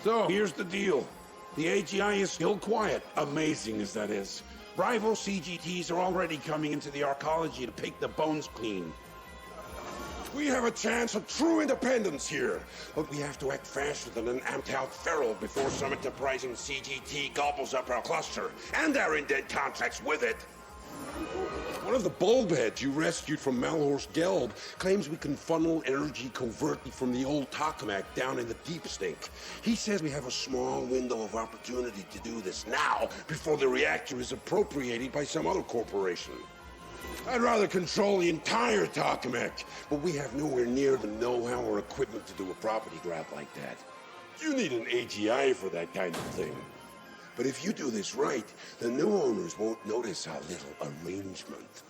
So, here's the deal. The AGI is still quiet, amazing as that is. Rival CGTs are already coming into the Arcology to pick the bones clean. We have a chance of true independence here, but we have to act faster than an amped-out feral before some enterprising CGT gobbles up our cluster, and our indent contracts with it. One of the bulbheads you rescued from Malhorst Gelb claims we can funnel energy covertly from the old tokamak down in the deep stink. He says we have a small window of opportunity to do this now, before the reactor is appropriated by some other corporation. I'd rather control the entire tokamak, but we have nowhere near the know-how or equipment to do a property grab like that. You need an AGI for that kind of thing. But if you do this right, the new owners won't notice our little arrangement.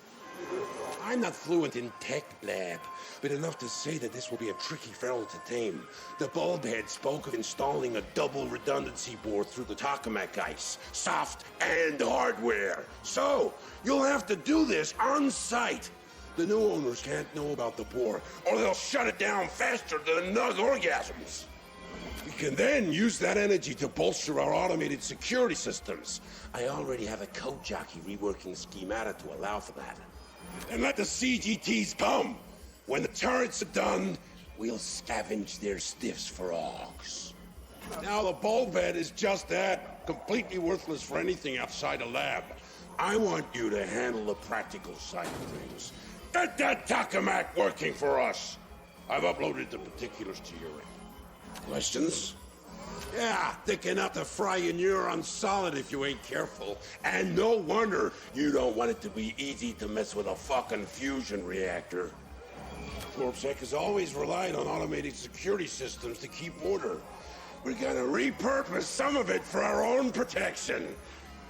I'm not fluent in tech blab, but enough to say that this will be a tricky feral to tame. The bulbhead spoke of installing a double redundancy board through the tokamak ice, soft and hardware. So, you'll have to do this on site. The new owners can't know about the board, or they'll shut it down faster than nug orgasms. We can then use that energy to bolster our automated security systems. I already have a code jockey reworking the schemata to allow for that. And let the CGTs come. When the turrets are done, we'll scavenge their stiffs for augs. Now the bulbhead is just that, completely worthless for anything outside a lab. I want you to handle the practical side of things. Get that tokamak working for us. I've uploaded the particulars to your end. Questions? Yeah, thick enough to fry your neurons solid if you ain't careful. And no wonder you don't want it to be easy to mess with a fucking fusion reactor. Corpsec has always relied on automated security systems to keep order. We're gonna repurpose some of it for our own protection.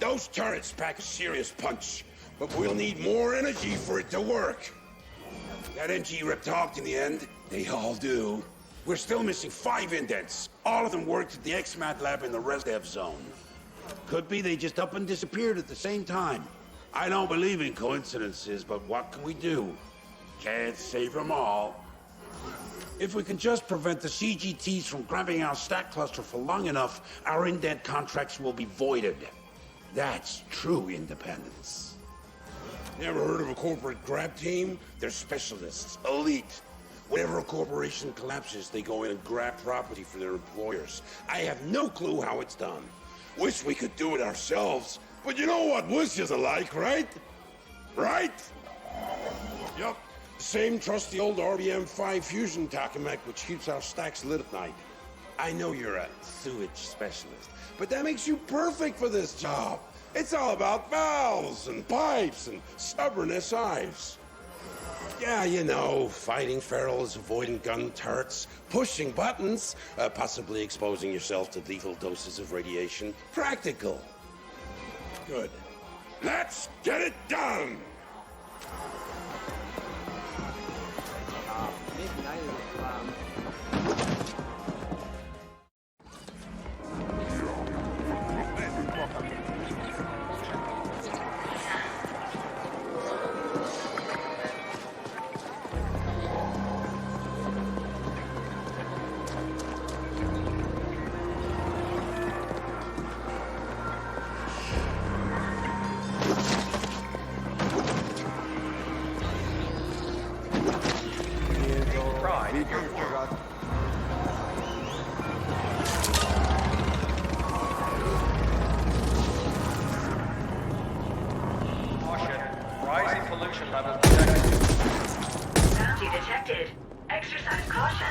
Those turrets pack a serious punch, but we'll need more energy for it to work. That NG rep talked in the end. They all do. We're still missing 5 indents. All of them worked at the XMAT lab in the res dev zone. Could be they just up and disappeared at the same time. I don't believe in coincidences, but what can we do? Can't save them all. If we can just prevent the CGTs from grabbing our stack cluster for long enough, our indent contracts will be voided. That's true independence. Never heard of a corporate grab team? They're specialists, elite. Whenever a corporation collapses, they go in and grab property for their employers. I have no clue how it's done. Wish we could do it ourselves, but you know what wishes are like, right? Right? Yup. Same trusty old RBM-5 fusion tokamak which keeps our stacks lit at night. I know you're a sewage specialist, but that makes you perfect for this job. It's all about valves and pipes and stubborn SIs. Yeah, you know, fighting ferals, avoiding gun turrets, pushing buttons, possibly exposing yourself to lethal doses of radiation. Practical. Good. Let's get it done! Rising pollution levels detected. Bounty detected. Exercise caution.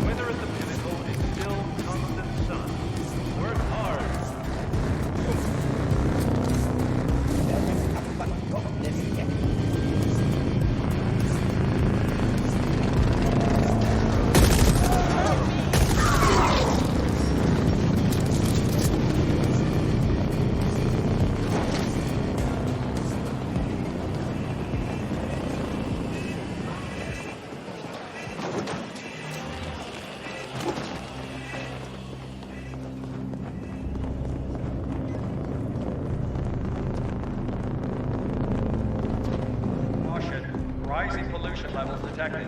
Weather at the pinnacle is still constant sun. Work hard. Rising pollution levels detected.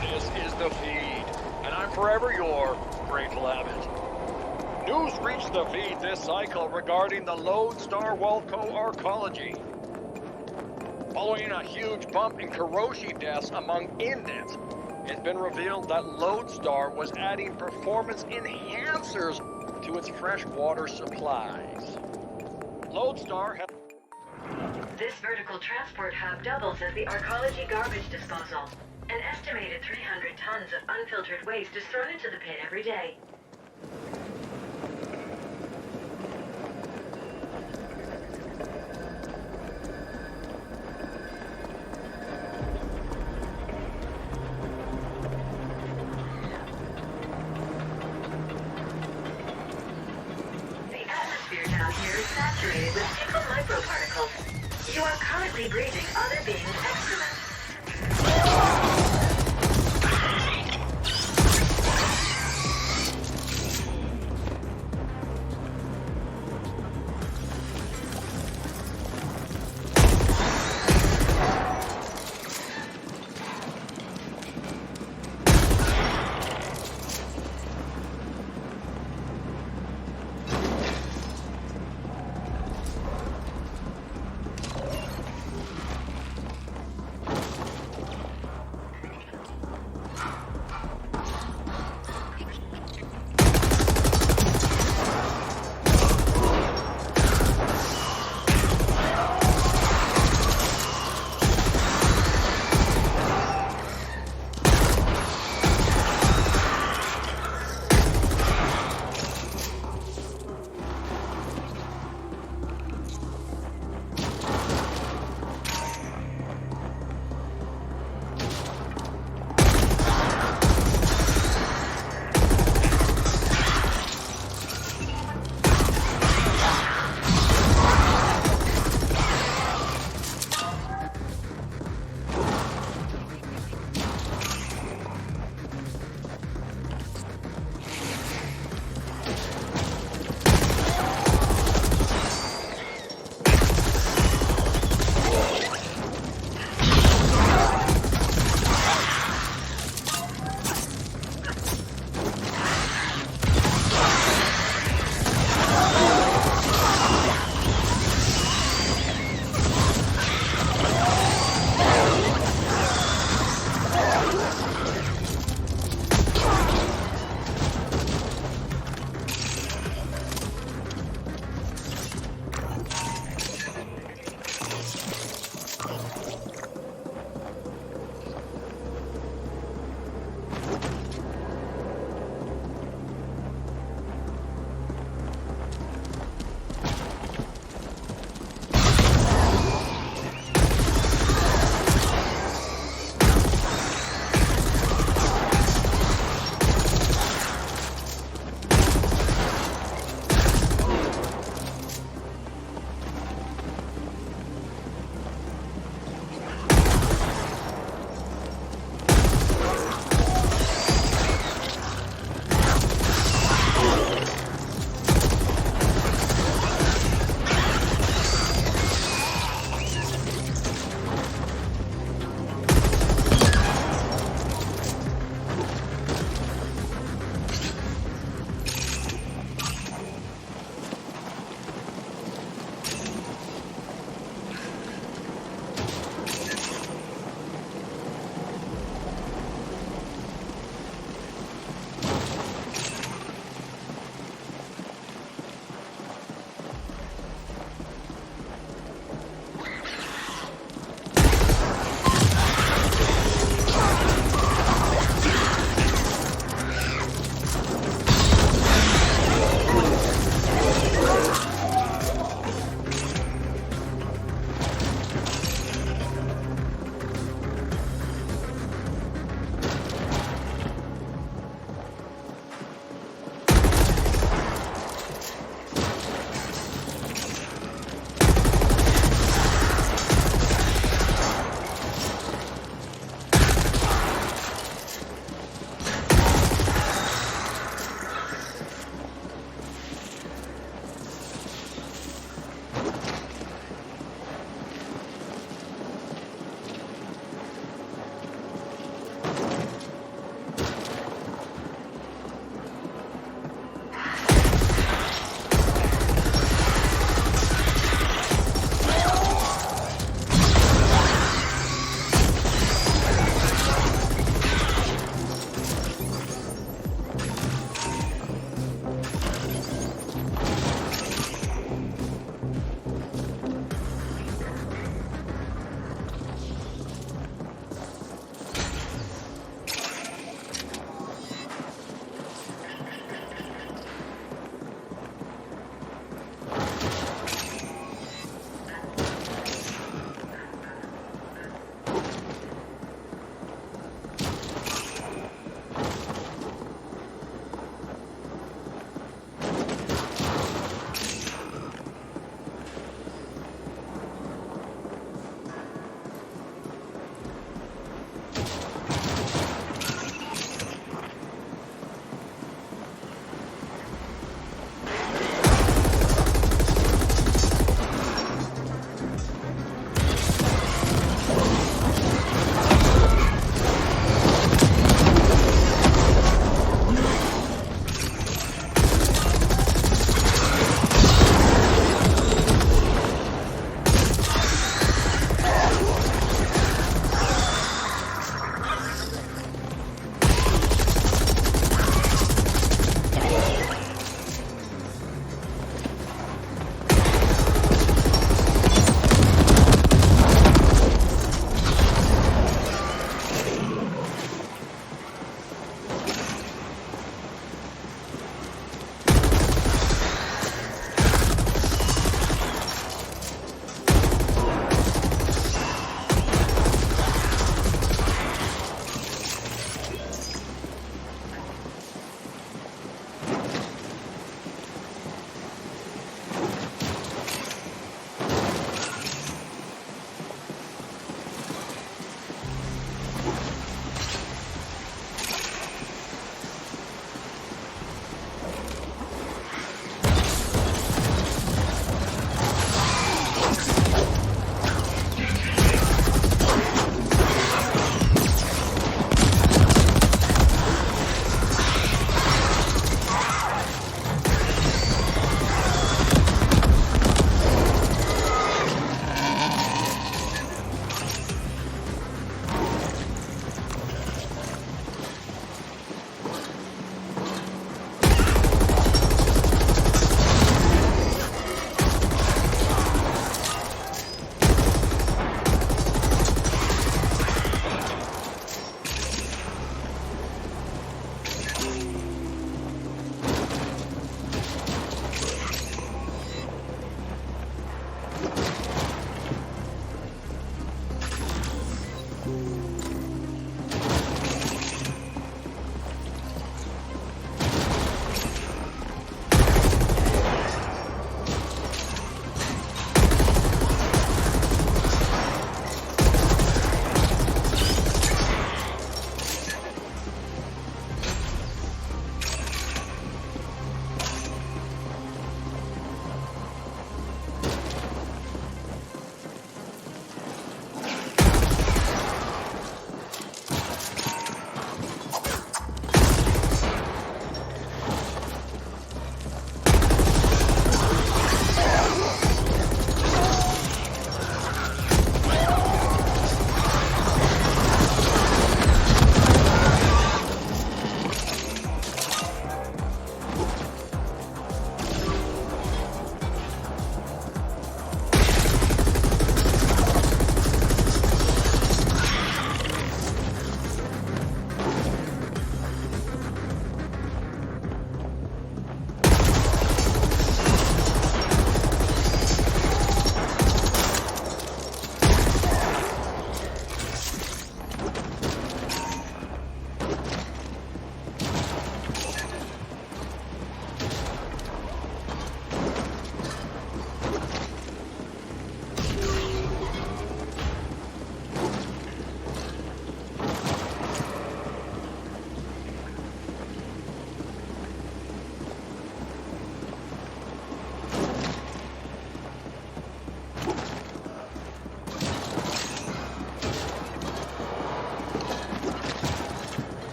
This is the feed, and I'm forever your grateful abbot. News reached the feed this cycle regarding the Lodestar Walco Arcology. Following a huge bump in corrosion deaths among inmates, it's been revealed that Lodestar was adding performance enhancers to its freshwater supplies. Lodestar has... This vertical transport hub doubles as the Arcology garbage disposal. An estimated 300 tons of unfiltered waste is thrown into the pit every day. The atmosphere down here is saturated with single microparticles. You are currently breathing other beings' excrement.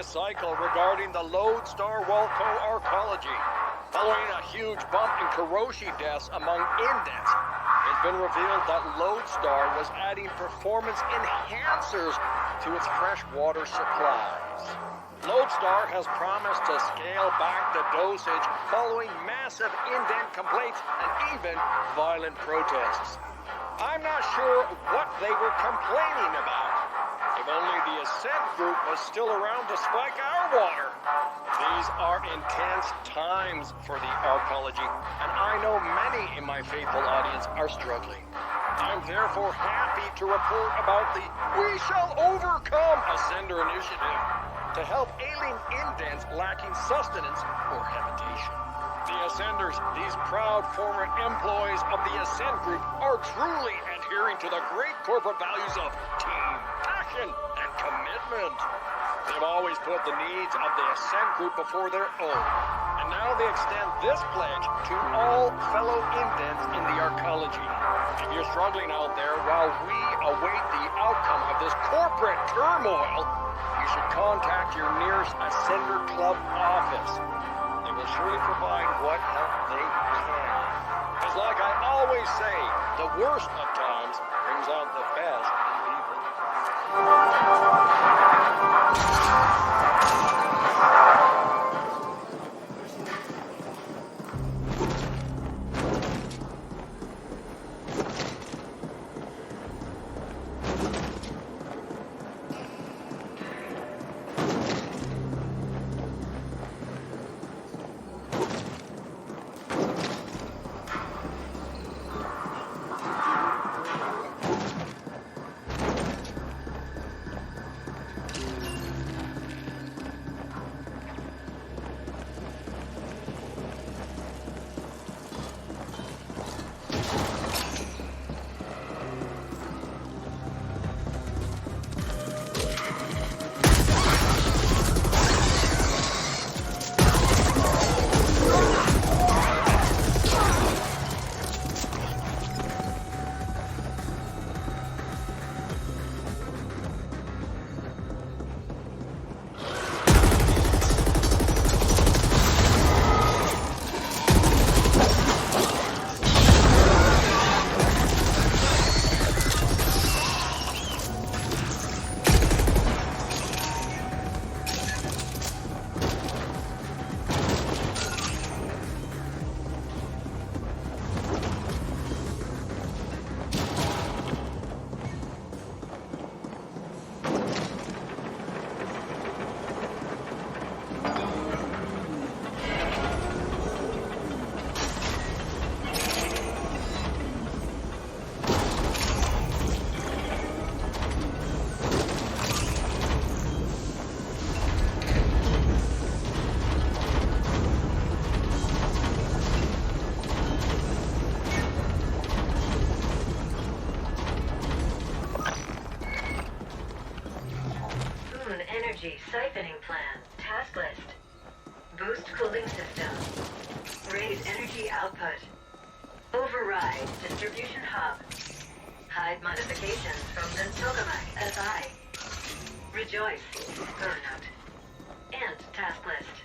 this cycle regarding the Lodestar Walco Arcology. Following a huge bump in Kuroshi deaths among indents, it's been revealed that Lodestar was adding performance enhancers to its freshwater supplies. Lodestar has promised to scale back the dosage following massive indent complaints and even violent protests. I'm not sure what they were complaining about. If only the Ascent Group was still around to spike our water. These are intense times for the Arcology, and I know many in my faithful audience are struggling. I'm therefore happy to report about the We Shall Overcome Ascender initiative to help ailing indents lacking sustenance or habitation. The Ascenders, these proud former employees of the Ascent Group, are truly adhering to the great corporate values of team, passion, and commitment. They've always put the needs of the Ascent Group before their own, and now they extend this pledge to all fellow indents in the Arcology. If you're struggling out there while we await the outcome of this corporate turmoil, you should contact your nearest Ascender Club office. They will surely provide what help they can. Because like I always say, the worst of times brings out the best in people. Energy siphoning plan. Task list. Boost cooling system. Raise energy output. Override distribution hub. Hide modifications from the Tokamak SI. Rejoice. Burnout. And task list.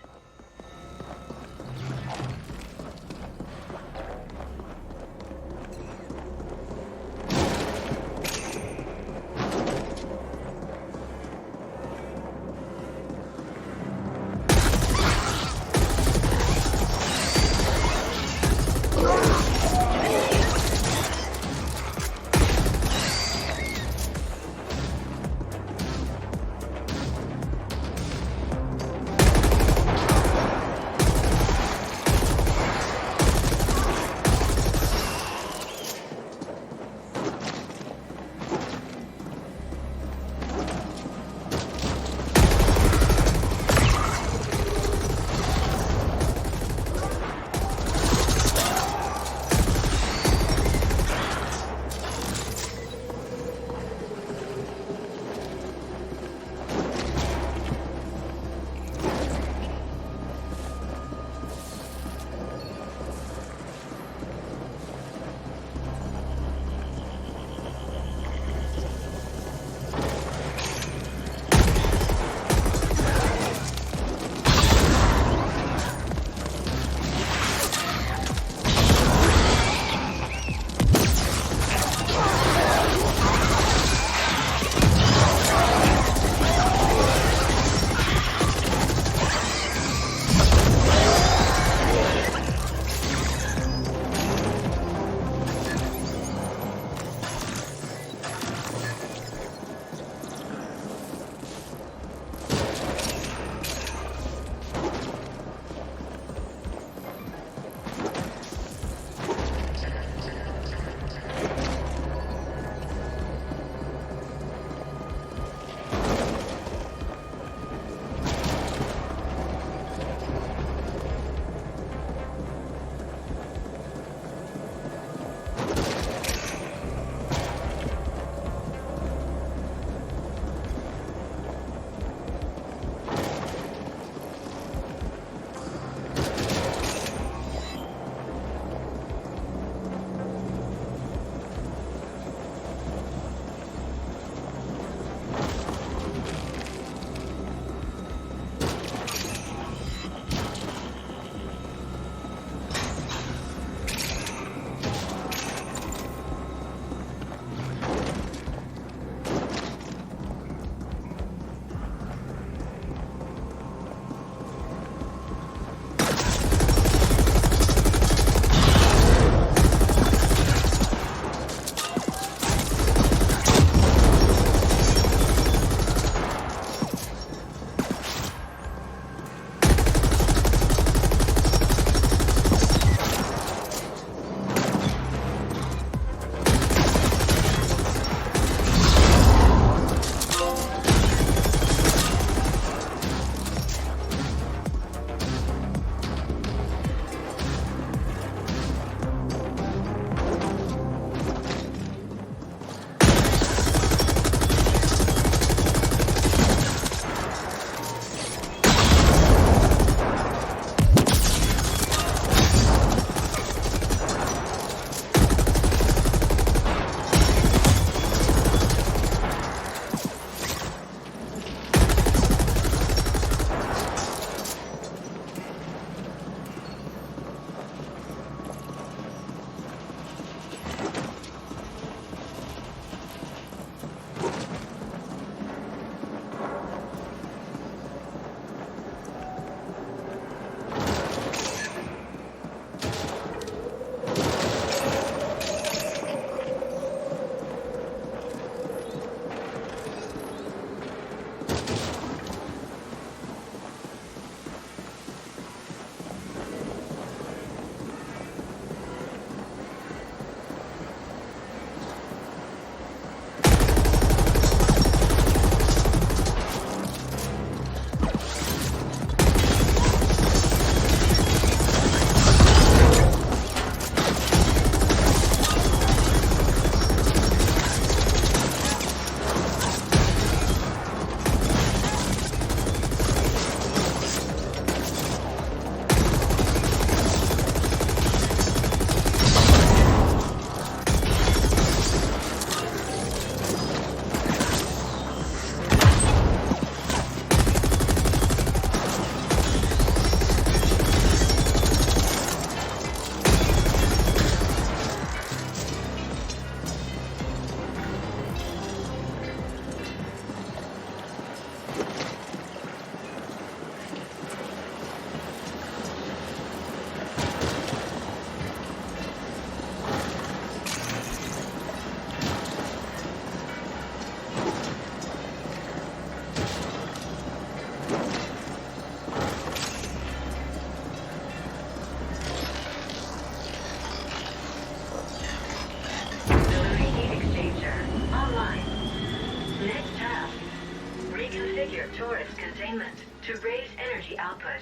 torus containment to raise energy output.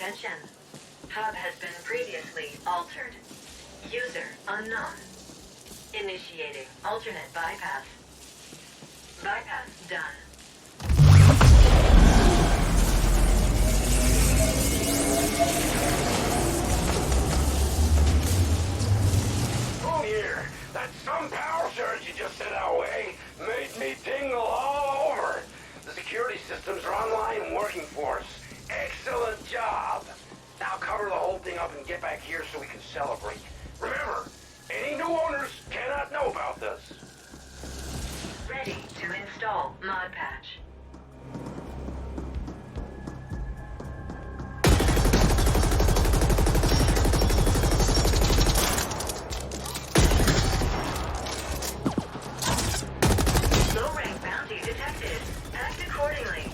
Attention. Hub has been previously altered. User unknown. Initiating alternate bypass. Bypass done. Oh, here. That some power surge you just sent our way made me tingle all over. The security systems are online and working for us. Excellent job. Now cover the whole thing up and get back here so we can celebrate. Remember, any new owners cannot know about this. Ready to install mod patch. Low rank bounty detected. Act accordingly.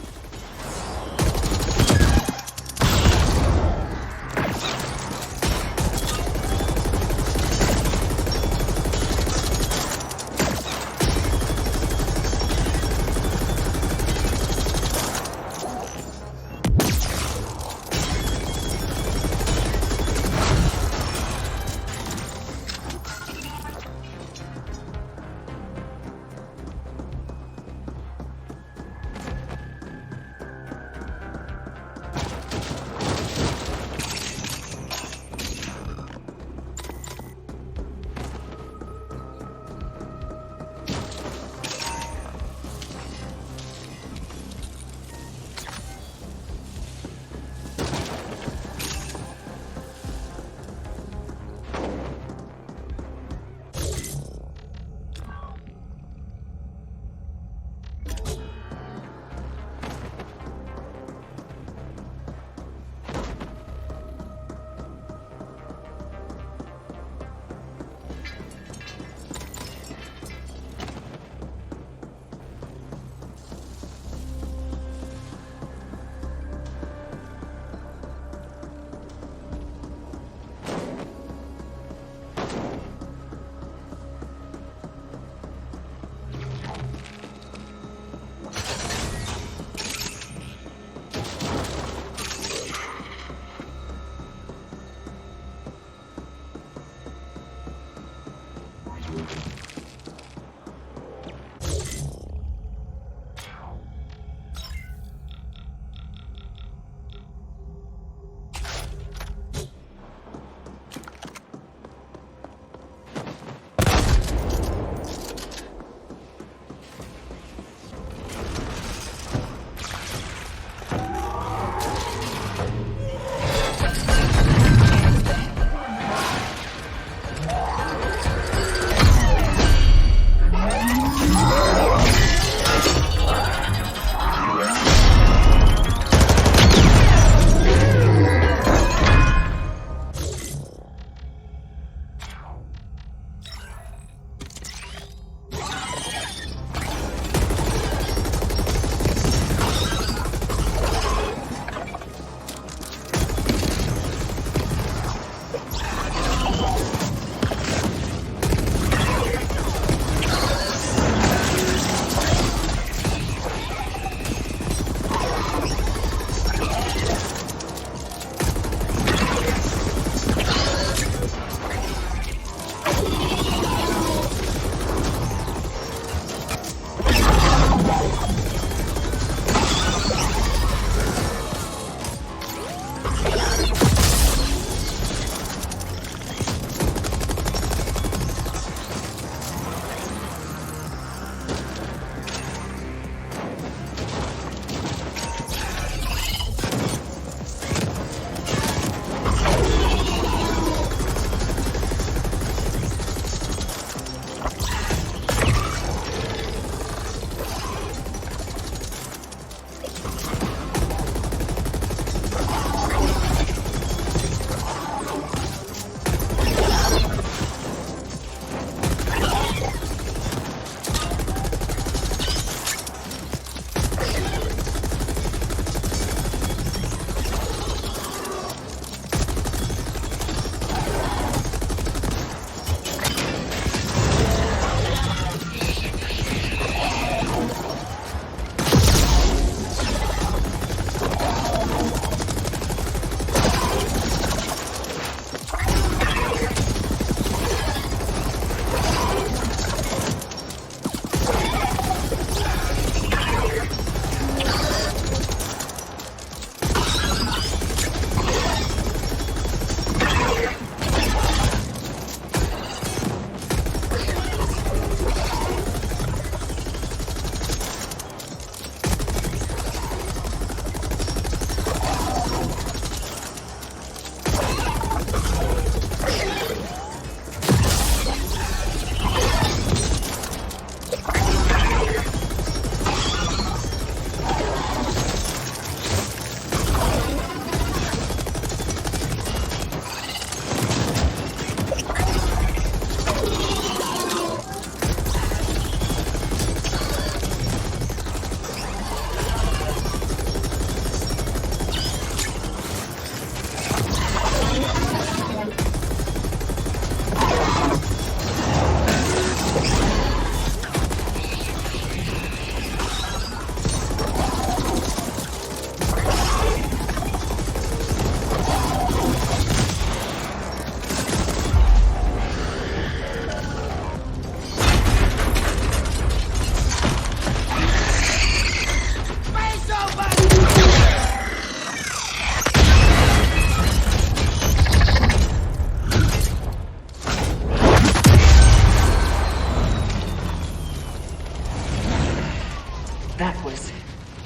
That was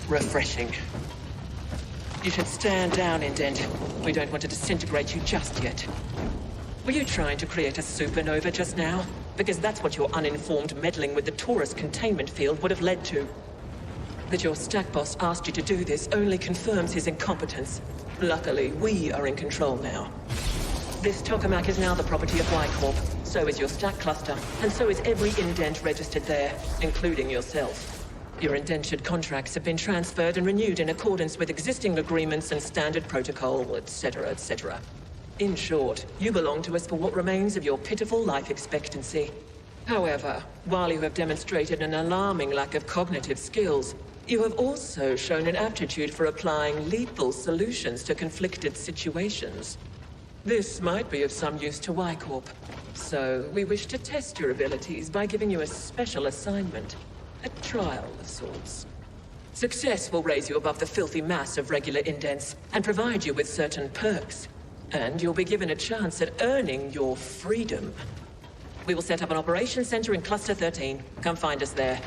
refreshing. You should stand down, Indent. We don't want to disintegrate you just yet. Were you trying to create a supernova just now? Because that's what your uninformed meddling with the Taurus containment field would have led to. That your stack boss asked you to do this only confirms his incompetence. Luckily, we are in control now. This tokamak is now the property of Corp. So is your stack cluster, and so is every indent registered there, including yourself. Your indentured contracts have been transferred and renewed in accordance with existing agreements and standard protocol, etc., etc. In short, you belong to us for what remains of your pitiful life expectancy. However, while you have demonstrated an alarming lack of cognitive skills, you have also shown an aptitude for applying lethal solutions to conflicted situations. This might be of some use to Corp. So, we wish to test your abilities by giving you a special assignment. A trial of sorts. Success will raise you above the filthy mass of regular indents and provide you with certain perks. And you'll be given a chance at earning your freedom. We will set up an operations center in Cluster 13. Come find us there.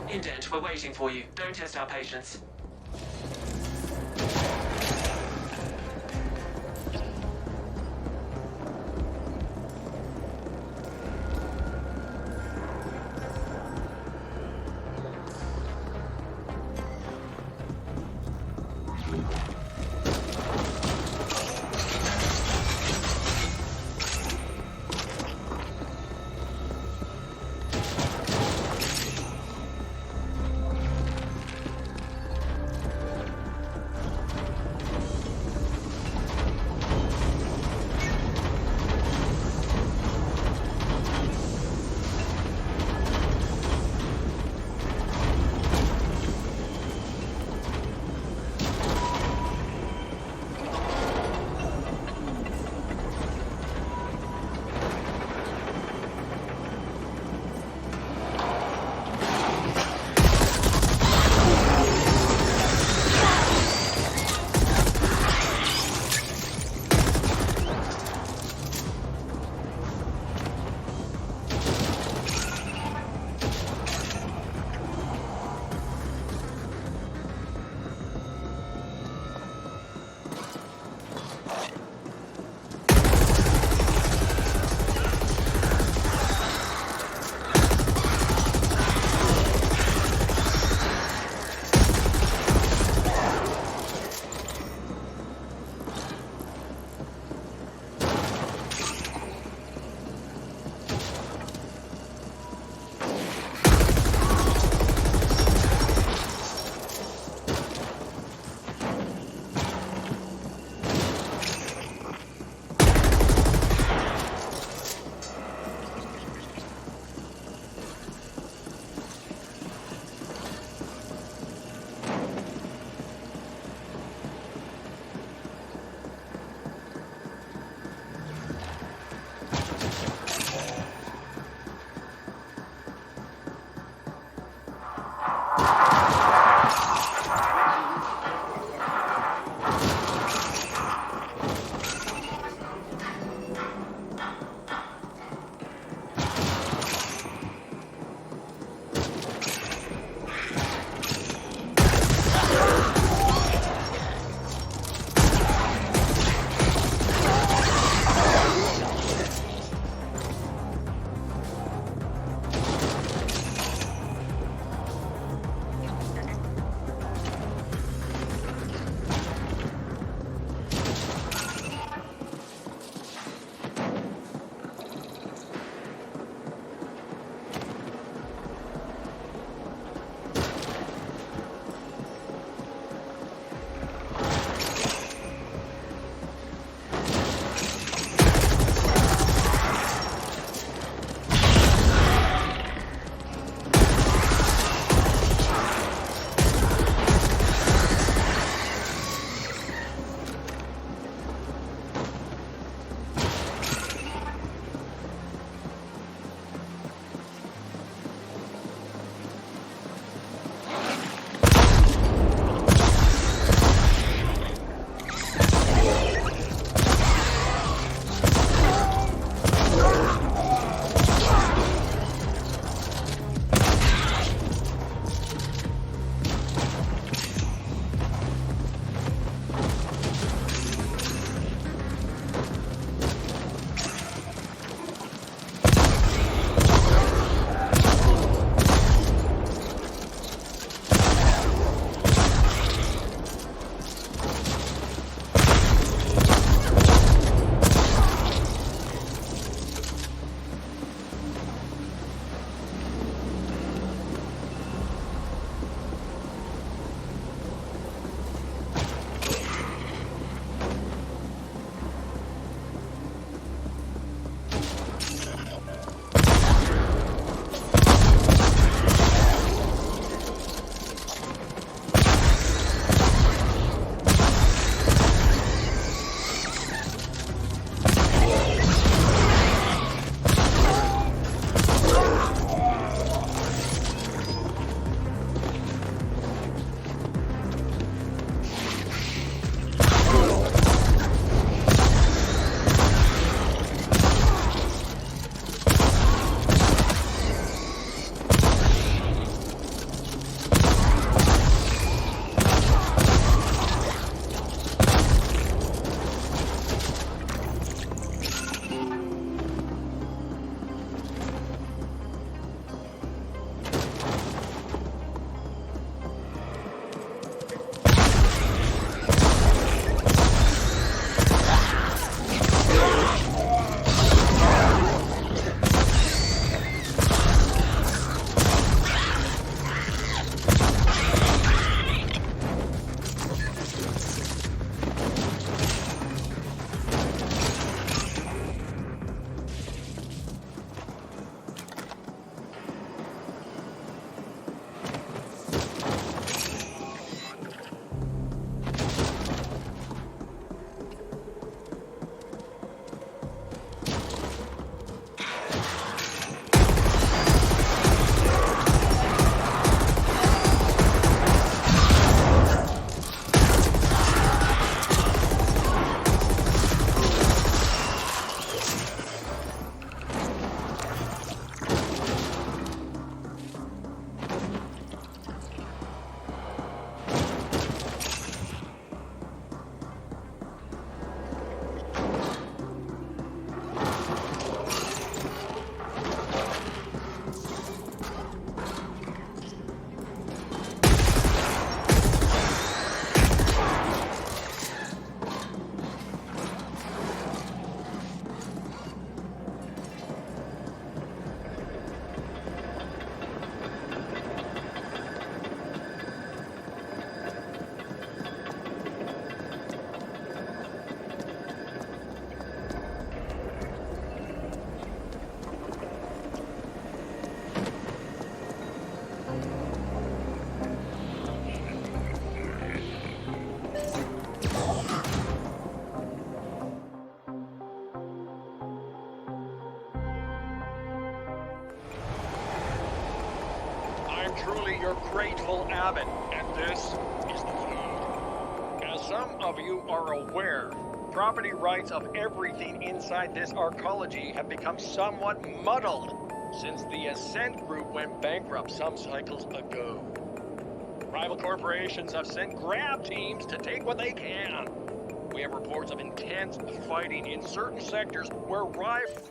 Indent, we're waiting for you. Don't test our patience. truly your grateful abbot, and this is the feed. As some of you are aware, property rights of everything inside this Arcology have become somewhat muddled since the Ascent Group went bankrupt some cycles ago. Rival corporations have sent grab teams to take what they can. We have reports of intense fighting in certain sectors where rival...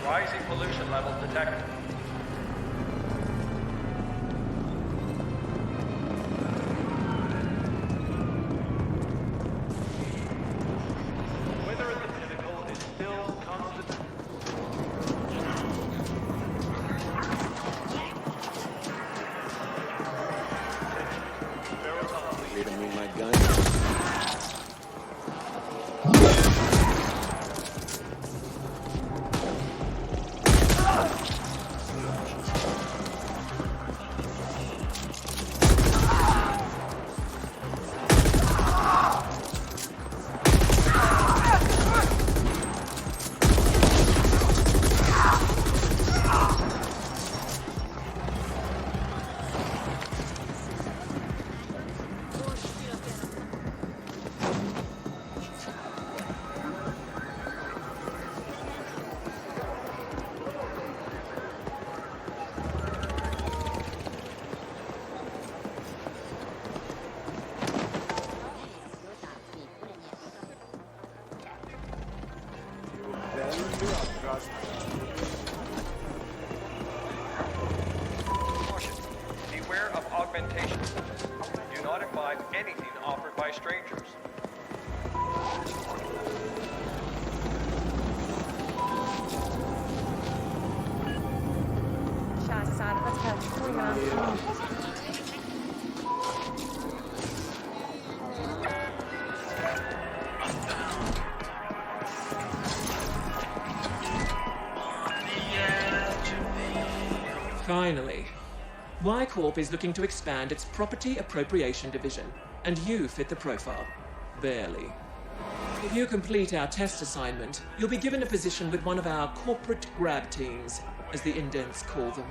Rising pollution levels detected. Weather at the pinnacle is still constant. Ready to move my gun? Caution. Beware of augmentation. Do not imbibe anything offered by strangers. Finally, Y Corp is looking to expand its property appropriation division, and you fit the profile. Barely. If you complete our test assignment, you'll be given a position with one of our corporate grab teams, as the indents call them.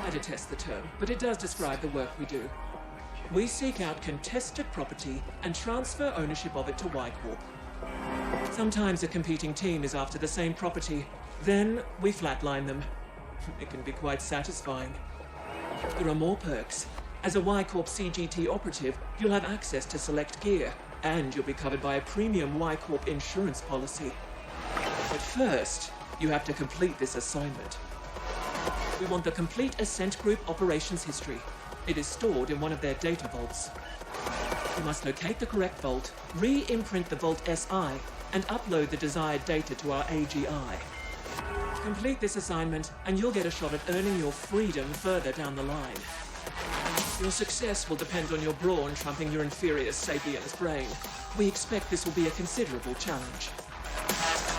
I detest the term, but it does describe the work we do. We seek out contested property and transfer ownership of it to Y Corp. Sometimes a competing team is after the same property, then we flatline them. It can be quite satisfying. There are more perks. As a Y Corp CGT operative, you'll have access to select gear, and you'll be covered by a premium Y Corp insurance policy. But first, you have to complete this assignment. We want the complete Ascent Group operations history. It is stored in one of their data vaults. You must locate the correct vault, re-imprint the Vault SI, and upload the desired data to our AGI. Complete this assignment, and you'll get a shot at earning your freedom further down the line. Your success will depend on your brawn trumping your inferior sapiens brain. We expect this will be a considerable challenge.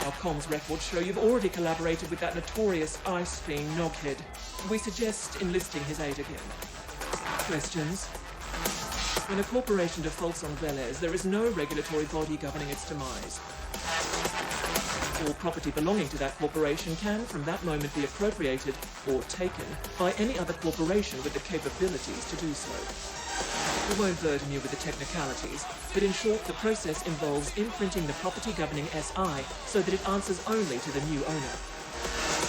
Our comms records show you've already collaborated with that notorious ice fiend Noghead. We suggest enlisting his aid again. Questions? When a corporation defaults on Velez, there is no regulatory body governing its demise. All property belonging to that corporation can, from that moment, be appropriated or taken by any other corporation with the capabilities to do so. We won't burden you with the technicalities, but in short, the process involves imprinting the property governing SI so that it answers only to the new owner.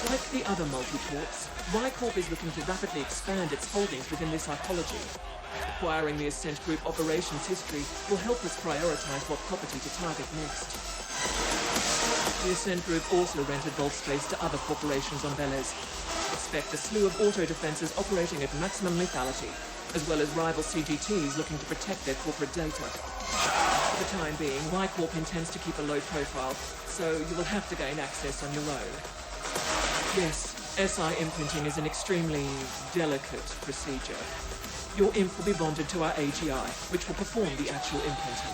Like the other multi-corps, Y Corp is looking to rapidly expand its holdings within this Arcology. Acquiring the Ascent Group operations history will help us prioritize what property to target next. The Ascent Group also rented vault space to other corporations on Velez. Expect a slew of auto-defenses operating at maximum lethality, as well as rival CGTs looking to protect their corporate data. For the time being, Y Corp intends to keep a low profile, so you will have to gain access on your own. Yes, SI imprinting is an extremely delicate procedure. Your imp will be bonded to our AGI, which will perform the actual imprinting.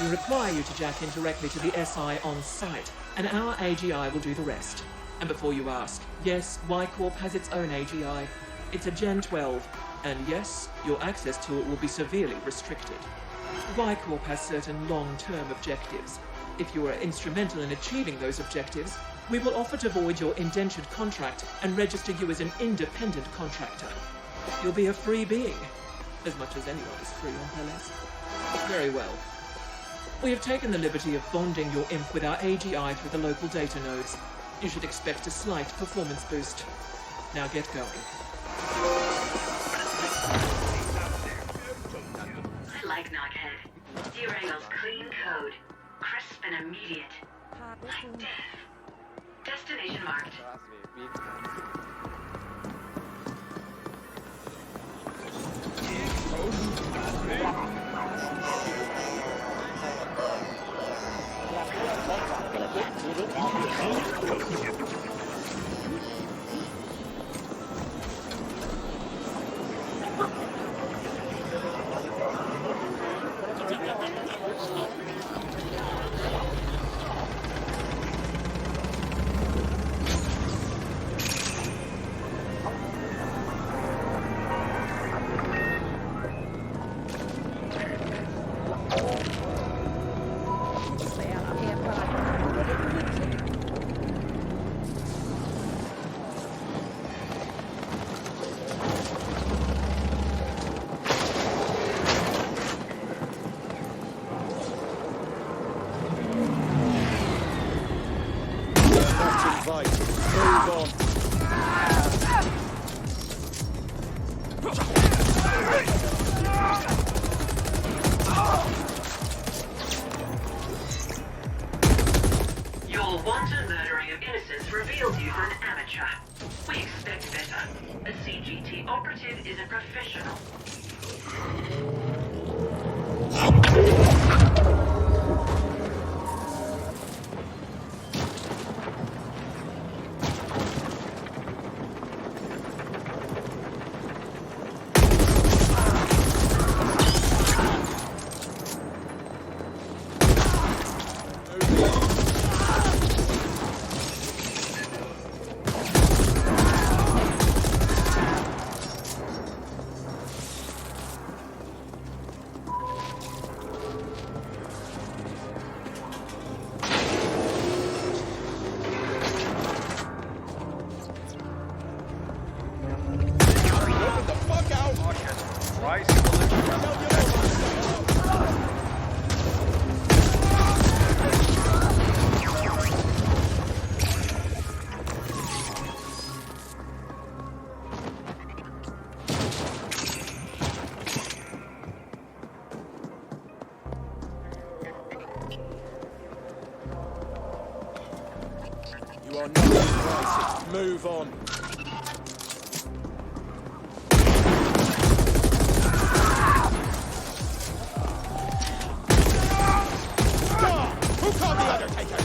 We require you to jack in directly to the SI on site, and our AGI will do the rest. And before you ask, yes, Corp has its own AGI. It's a Gen 12, and yes, your access to it will be severely restricted. Corp has certain long-term objectives. If you are instrumental in achieving those objectives, we will offer to void your indentured contract and register you as an independent contractor. You'll be a free being, as much as anyone is free on Peles. Very well. We have taken the liberty of bonding your imp with our AGI through the local data nodes. You should expect a slight performance boost. Now get going. I like Knockhead. He wrangles clean code, crisp and immediate. Like death. Destination marked. Your wanton murdering of innocents reveals you for an amateur. We expect better. A CGT operative is a professional. You are not invited. Move on. Who called the Undertaker?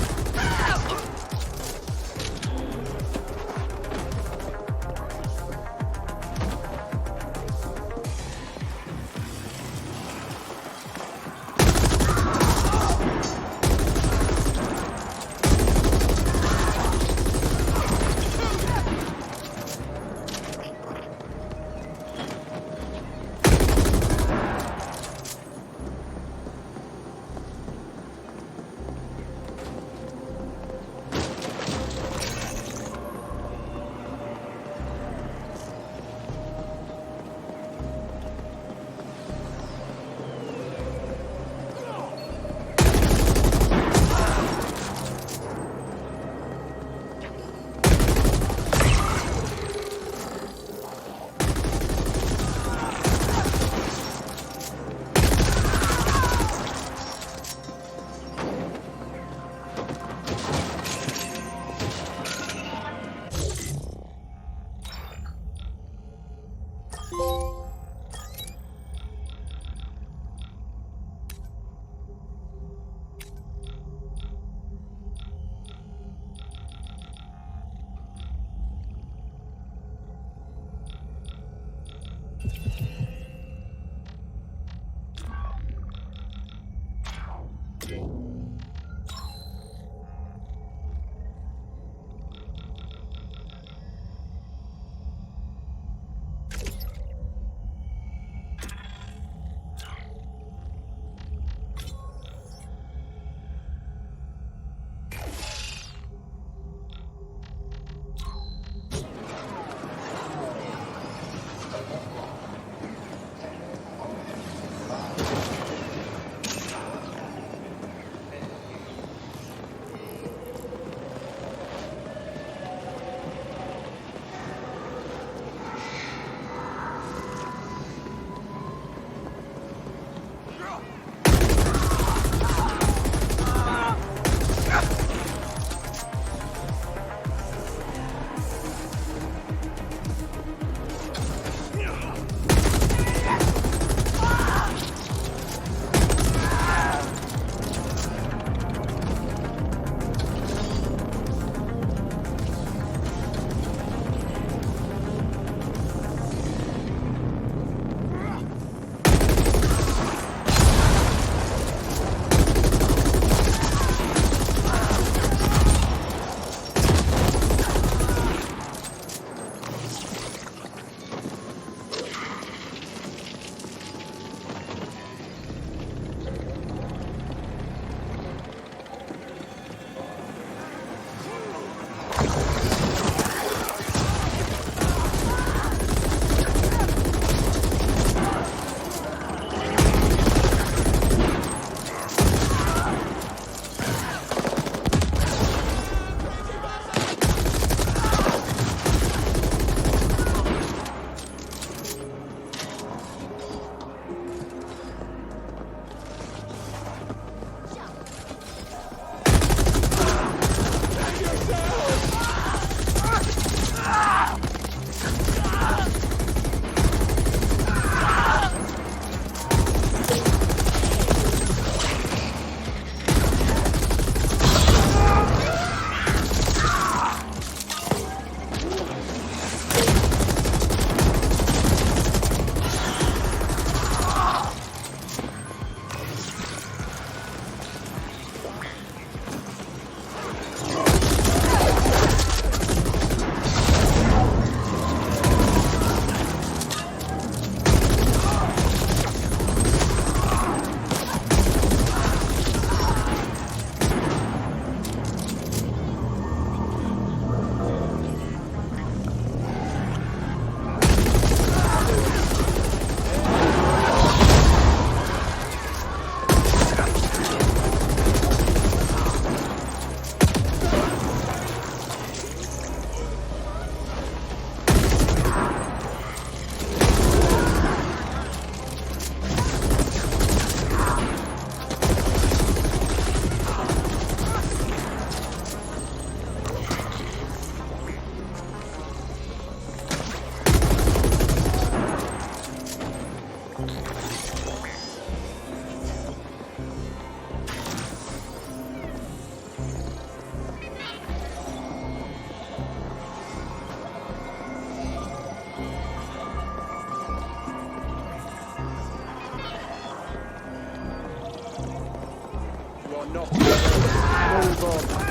Not move on.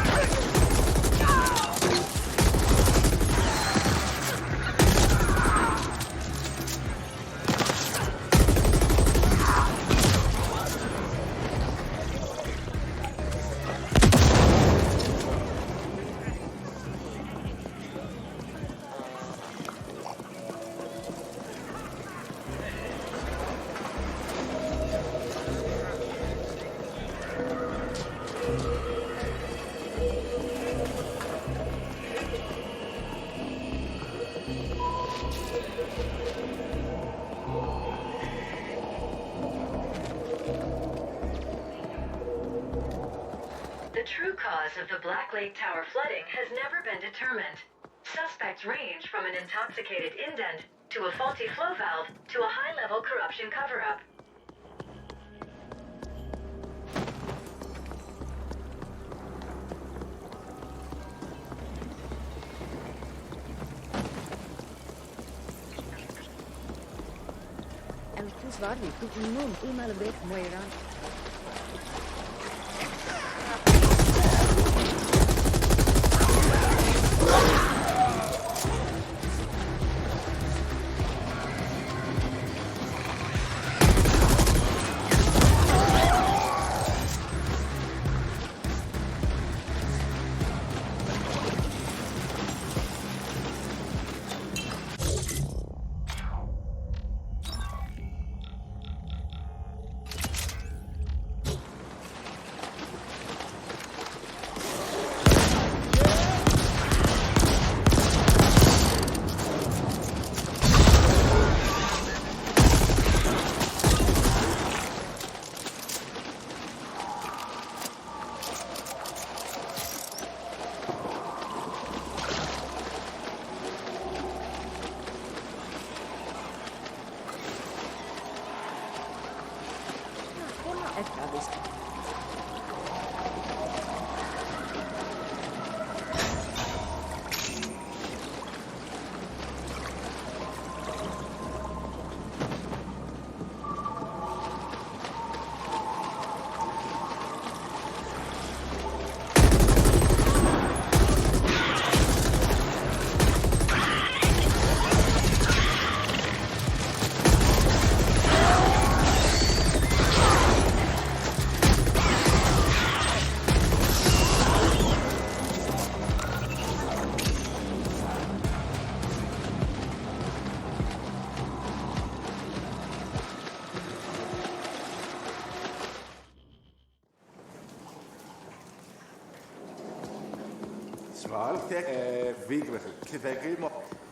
The true cause of the Black Lake Tower flooding has never been determined. Suspects range from an intoxicated indent, to a faulty flow valve, to a high-level corruption cover-up. Elkus var vi tok noen umiddelbart Moira.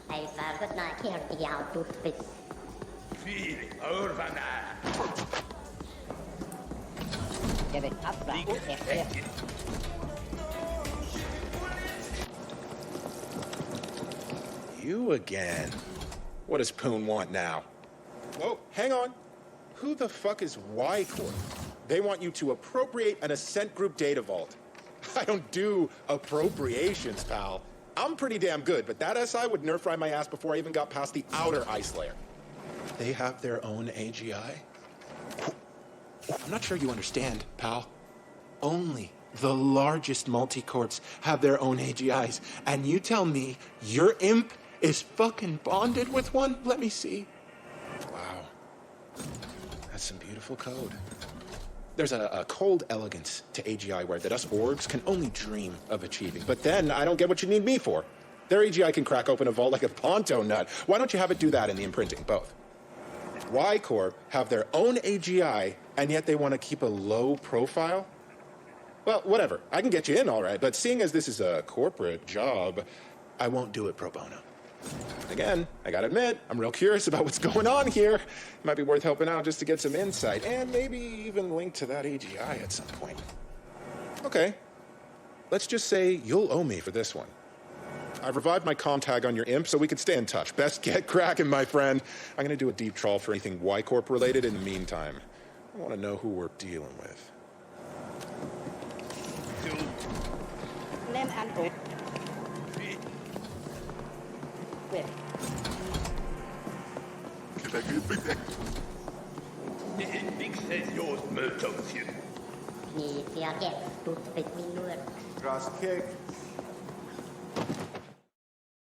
Hij vargot naar keer die jou doet vis. Je bent afbraak, zegt je. You again. What does Poon want now? Whoa, hang on. Who the fuck is Corp? They want you to appropriate an Ascent Group data vault. I don't do appropriations, pal. I'm pretty damn good, but that SI would nerf fry my ass before I even got past the outer ice layer. They have their own AGI? I'm not sure you understand, pal. Only the largest multi-corps have their own AGIs, and you tell me your imp is fucking bonded with one? Let me see. Wow. That's some beautiful code. There's a cold elegance to AGI where that us orgs can only dream of achieving. But then I don't get what you need me for. Their AGI can crack open a vault like a Ponto nut. Why don't you have it do that in the imprinting? Both. Corp have their own AGI and yet they want to keep a low profile? Well, whatever. I can get you in all right, but seeing as this is a corporate job, I won't do it pro bono. Again, I gotta admit, I'm real curious about what's going on here. It might be worth helping out just to get some insight, and maybe even link to that AGI at some point. Okay. Let's just say you'll owe me for this one. I've revived my comm tag on your imp so we can stay in touch. Best get cracking, my friend. I'm gonna do a deep trawl for anything Y Corp related in the meantime. I wanna know who we're dealing with. Name and wait. Ni ser gett stort för min lur. Grass kick.